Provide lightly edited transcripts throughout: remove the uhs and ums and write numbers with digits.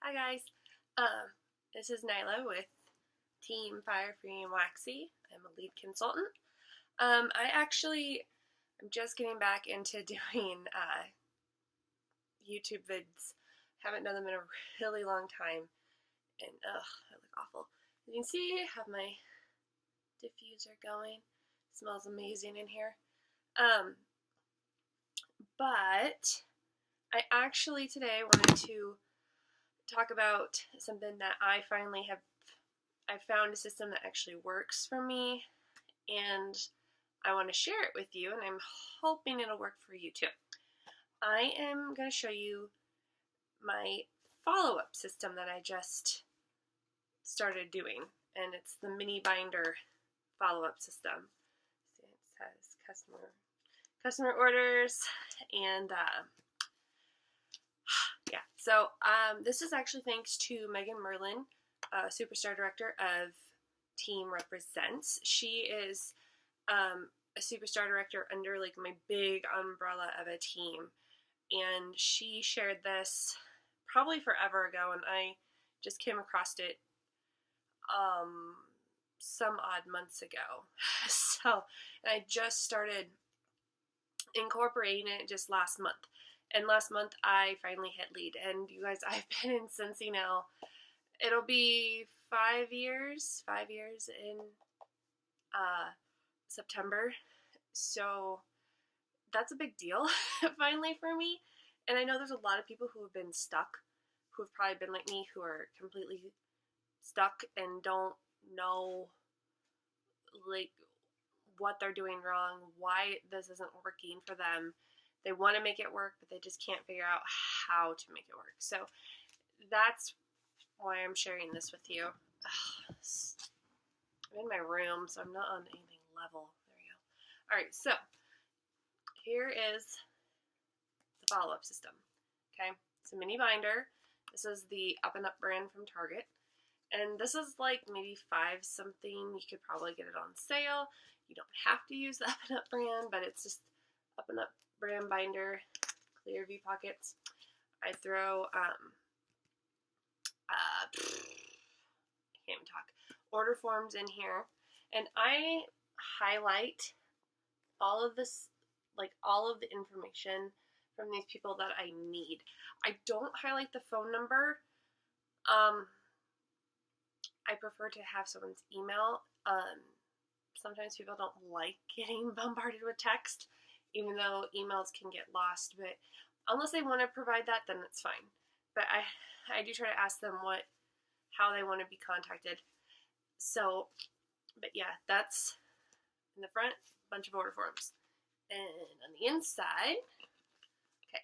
Hi guys, this is Nyla with Team Fire Free and Waxy. I'm a lead consultant. I'm just getting back into doing YouTube vids. Haven't done them in a really long time, and I look awful. As you can see, I have my diffuser going. It smells amazing in here. But I actually today wanted to talk about something that I found a system that actually works for me, and I want to share it with you, and I'm hoping it'll work for you too. I am going to show you my follow-up system that I just started doing, and it's the mini binder follow-up system. It says customer orders, and yeah, so this is actually thanks to Megan Merlin, Superstar Director of Team Represents. She is a Superstar Director under like my big umbrella of a team, and she shared this probably forever ago, and I just came across it some odd months ago. So, and I just started incorporating it just last month. And last month I finally hit lead. And you guys, I've been in Scentsy now. It'll be 5 years in September. So that's a big deal finally for me. And I know there's a lot of people who have been stuck, who have probably been like me, who are completely stuck and don't know like what they're doing wrong, why this isn't working for them. They want to make it work, but they just can't figure out how to make it work. So that's why I'm sharing this with you. I'm in my room, so I'm not on anything level. There we go. Alright, so here is the follow-up system. Okay, it's a mini binder. This is the Up and Up brand from Target. And this is like maybe $5 something. You could probably get it on sale. You don't have to use the Up and Up brand, but it's just Up and Up brand binder, clear V pockets. I throw I can't even talk, order forms in here, and I highlight all of this, like all of the information from these people that I need. I don't highlight the phone number. I prefer to have someone's email. Sometimes people don't like getting bombarded with text, even though emails can get lost, but unless they want to provide that, then it's fine. But I do try to ask them how they want to be contacted. So, but yeah, that's in the front, a bunch of order forms. And on the inside, okay,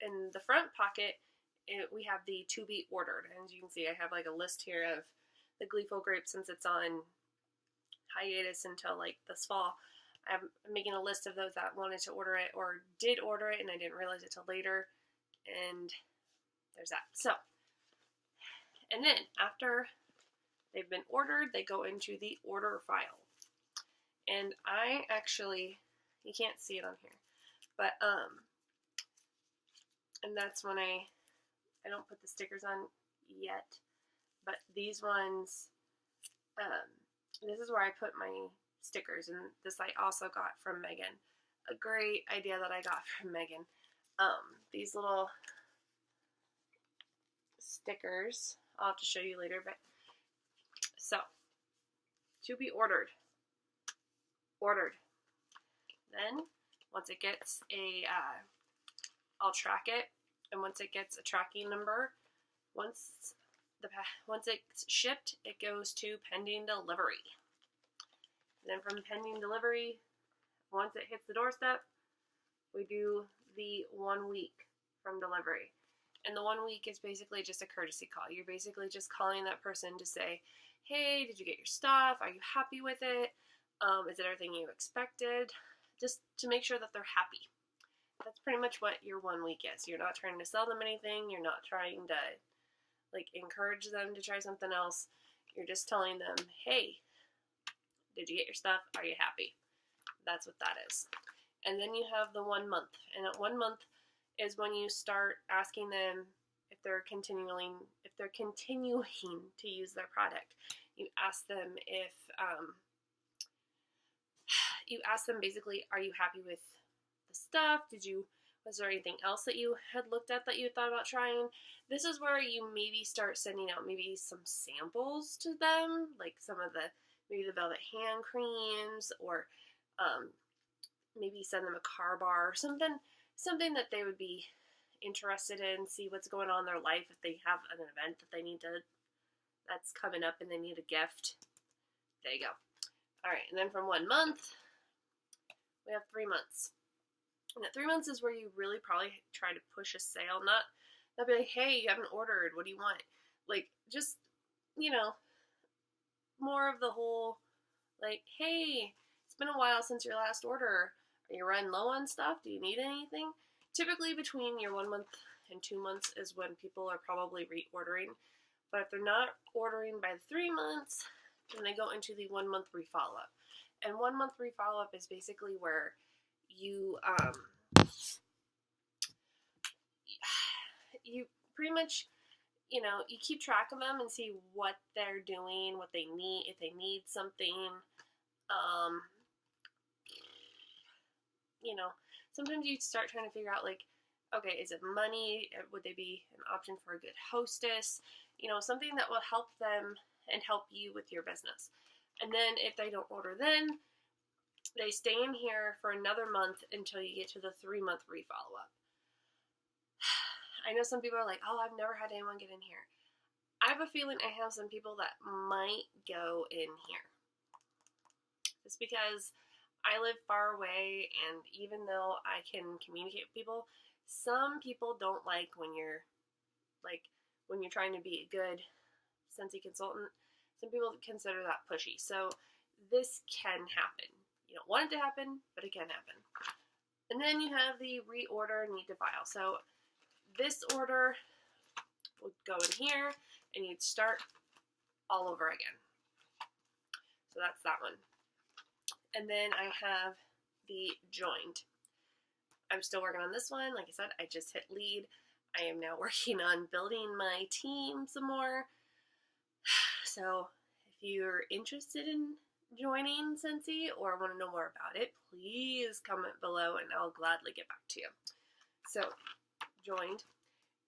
in the front pocket, we have the to be ordered. And as you can see, I have like a list here of the Gleeful grape, since it's on hiatus until like this fall. I'm making a list of those that wanted to order it or did order it, and I didn't realize it till later. And there's that. So, and then after they've been ordered, they go into the order file. And I actually, you can't see it on here, but and that's when I don't put the stickers on yet, but these ones, this is where I put my stickers, and this I also got from Megan. A great idea that I got from Megan. These little stickers, I'll have to show you later, but so, to be ordered. Then, once it gets I'll track it, and once it gets a tracking number, once it's shipped, it goes to pending delivery. And then from pending delivery, once it hits the doorstep, we do the 1 week from delivery. And the 1 week is basically just a courtesy call. You're basically just calling that person to say, hey, did you get your stuff? Are you happy with it? Is it everything you expected? Just to make sure that they're happy. That's pretty much what your 1 week is. You're not trying to sell them anything. You're not trying to like encourage them to try something else. You're just telling them, hey, did you get your stuff? Are you happy? That's what that is. And then you have the 1 month. And at 1 month is when you start asking them if they're continuing to use their product. You ask them if you ask them basically, are you happy with the stuff? Was there anything else that you had looked at that you thought about trying? This is where you maybe start sending out maybe some samples to them, like maybe the velvet hand creams, or maybe send them a car bar or something that they would be interested in, see what's going on in their life if they have an event that's coming up and they need a gift. There you go. All right, and then from 1 month, we have 3 months. And at 3 months is where you really probably try to push a sale, not be like, hey, you haven't ordered, what do you want? Like, just, more of the whole, like, hey, it's been a while since your last order. Are you running low on stuff? Do you need anything? Typically between your 1 month and 2 months is when people are probably reordering. But if they're not ordering by 3 months, then they go into the 1 month re-follow-up. And 1 month re-follow-up is basically where you you pretty much, you keep track of them and see what they're doing, what they need, if they need something. Sometimes you start trying to figure out, like, okay, is it money? Would they be an option for a good hostess? Something that will help them and help you with your business. And then if they don't order then, they stay in here for another month until you get to the 3 month re-follow-up. I know some people are like, oh, I've never had anyone get in here. I have a feeling I have some people that might go in here. Just because I live far away, and even though I can communicate with people, some people don't like when you're trying to be a good Scentsy consultant. Some people consider that pushy. So this can happen. You don't want it to happen, but it can happen. And then you have the reorder need to file. So this order would go in here, and you'd start all over again. So that's that one. And then I have the joined. I'm still working on this one. Like I said, I just hit lead. I am now working on building my team some more. So if you're interested in joining Scentsy or want to know more about it, please comment below and I'll gladly get back to you. So, joined.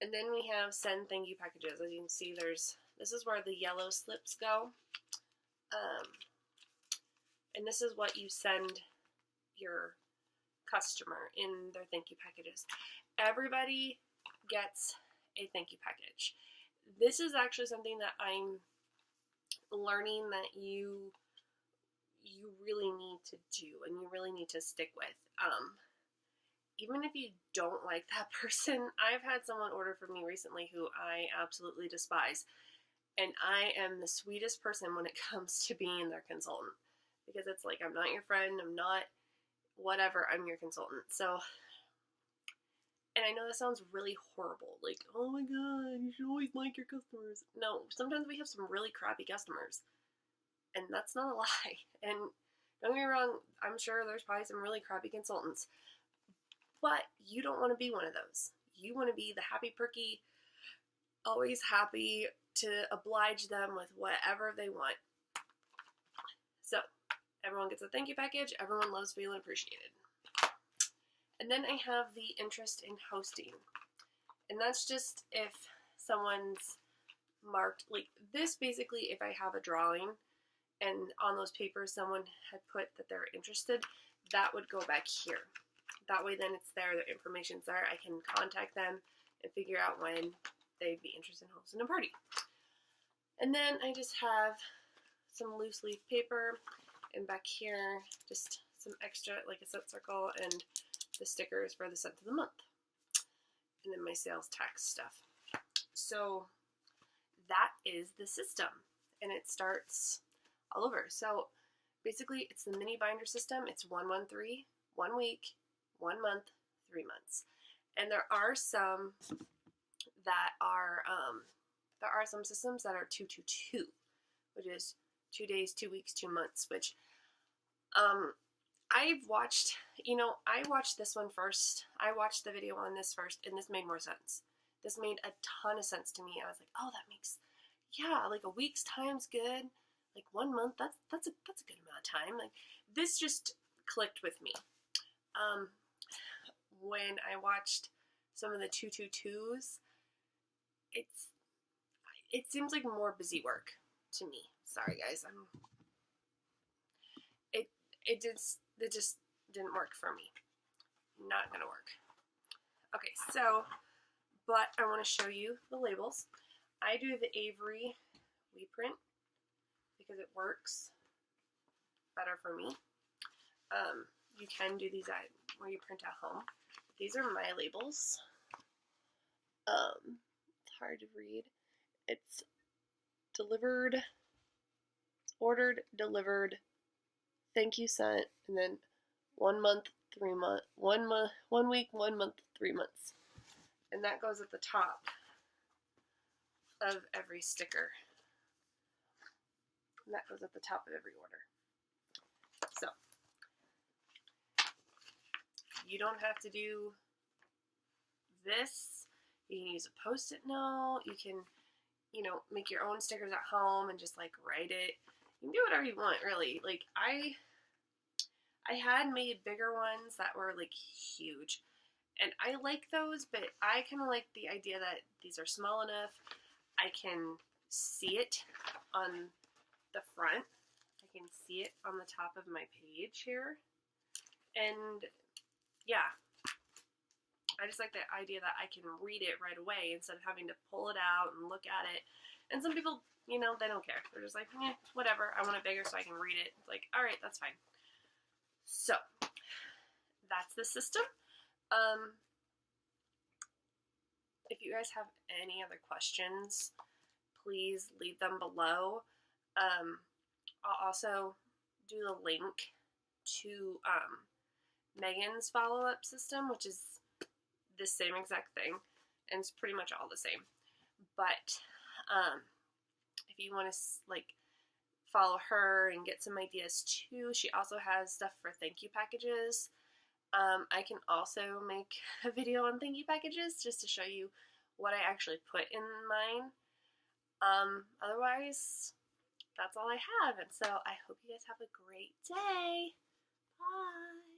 And then we have send thank you packages. As you can see, this is where the yellow slips go. And this is what you send your customer in their thank you packages. Everybody gets a thank you package. This is actually something that I'm learning that you really need to do and you really need to stick with. Even if you don't like that person, I've had someone order from me recently who I absolutely despise. And I am the sweetest person when it comes to being their consultant. Because it's like, I'm not your friend, I'm not whatever, I'm your consultant. So, and I know that sounds really horrible. Like, oh my god, you should always like your customers. No, sometimes we have some really crappy customers. And that's not a lie. And don't get me wrong, I'm sure there's probably some really crappy consultants. But you don't want to be one of those. You want to be the happy, perky, always happy to oblige them with whatever they want. So, everyone gets a thank you package. Everyone loves feeling appreciated. And then I have the interest in hosting. And that's just if someone's marked, like this basically, if I have a drawing and on those papers someone had put that they're interested, that would go back here. That way then it's there, the information's there, I can contact them and figure out when they'd be interested in hosting a party. And then I just have some loose leaf paper, and back here just some extra, like a scent circle and the stickers for the scent of the month. And then my sales tax stuff. So that is the system, and it starts all over. So basically it's the mini binder system. It's 113, 1 week, 1 month, 3 months. And there are some that are some systems that are 222, which is 2 days, 2 weeks, 2 months, which I've watched, I watched this one first. I watched the video on this first, and this made more sense. this made a ton of sense to me. I was like, oh, that makes, yeah, like a week's time's good. Like 1 month, that's a good amount of time. Like this just clicked with me. When I watched some of the 222s, it seems like more busy work to me. Sorry guys, it just didn't work for me. Not gonna work. Okay, so, but I want to show you the labels. I do the Avery We Print because it works better for me. You can do these at where you print at home. These are my labels. It's hard to read. It's delivered, ordered, delivered, thank you sent, and then 1 month, 3 month, 1 month, 1 week, 1 month, 3 months. And that goes at the top of every sticker. And that goes at the top of every order. So, you don't have to do this. You can use a Post-it note. You can, you know, make your own stickers at home and just like write it. You can do whatever you want, really. Like I had made bigger ones that were like huge, and I like those, but I kind of like the idea that these are small enough. I can see it on the front. I can see it on the top of my page here. And yeah, I just like the idea that I can read it right away instead of having to pull it out and look at it. And some people, you know, they don't care. They're just like, eh, whatever. I want it bigger so I can read it. It's like, all right, that's fine. So that's the system. If you guys have any other questions, please leave them below. I'll also do the link to Megan's follow-up system, which is the same exact thing, and it's pretty much all the same. But if you want to like follow her and get some ideas too, she also has stuff for thank you packages. I can also make a video on thank you packages just to show you what I actually put in mine. Otherwise, that's all I have, and so I hope you guys have a great day. Bye!